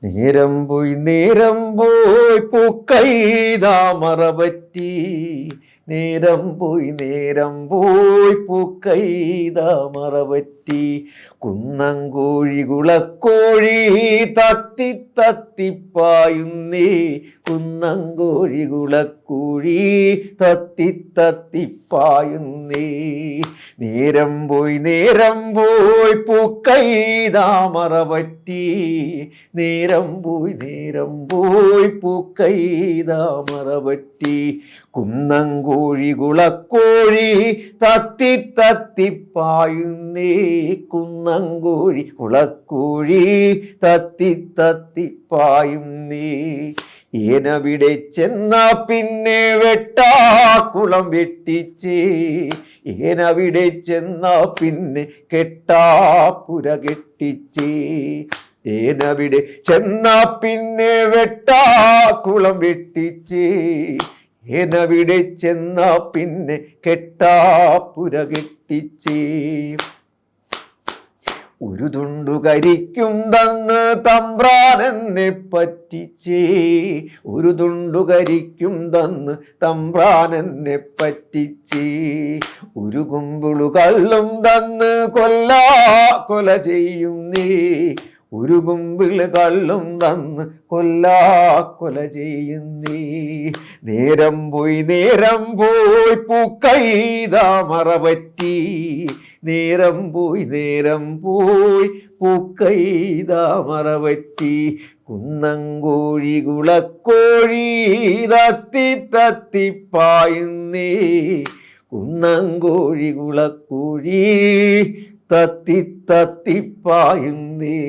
നേരം പോയി പൂക്കൈതാ മറപറ്റി. നേരം പോയി പൂക്കൈതാ മറപറ്റി. കുന്നംകോഴി കുളക്കോഴി തത്തി തത്തിപ്പായുന്നേ. കുന്നംകോഴി കുളക്കോഴി തത്തി തത്തിപ്പായുന്നേ. നേരം പോയി പൂക്കൈതാ മറപറ്റി. നേരം പോയി പൂക്കൈതാ മറപറ്റി. കുന്നംകോഴി കുളക്കോഴി തത്തി തത്തിപ്പായുന്നേ. കുന്നംകോഴി കുളക്കോഴി തത്തി തത്തിപ്പായുന്നേ. ഏനവിടെ ചെന്നാ പിന്നെ വെട്ടാക്കുളം വെട്ടിച്ചേ. ഏനവിടെ ചെന്നാ പിന്നെ കെട്ടാപ്പുര കെട്ടിച്ചേ. ഏനവിടെ ചെന്നാ പിന്നെ വെട്ടാക്കുളം വെട്ടിച്ചേ. ഏനവിടെ ചെന്നാ പിന്നെ കെട്ടാപ്പുര കെട്ടിച്ചേ. ഒരു തുണ്ടു കരിക്കും തന്ന് തമ്പ്രാനെന്നെ പറ്റിച്ചേ. ഒരു തുണ്ടു കരിക്കും തന്ന് തമ്പ്രാനെന്നെ പറ്റിച്ചേ. ഒരു കുമ്പിളു കള്ളും തന്ന് കൊല ചെയ്യുന്നേ. ഒരു കുമ്പിള് കള്ളും തന്ന് കൊല ചെയ്യുന്നേ. നേരം പോയി പൂക്കൈതാ മറപറ്റി. നേരം പോയി പൂക്കൈതാ മറപറ്റി. കുന്നംകോഴി കുളക്കോഴി തത്തി തത്തിപ്പായുന്നേ. കുന്നംകോഴി കുളക്കോഴി തത്തി തത്തിപ്പായുന്നേ.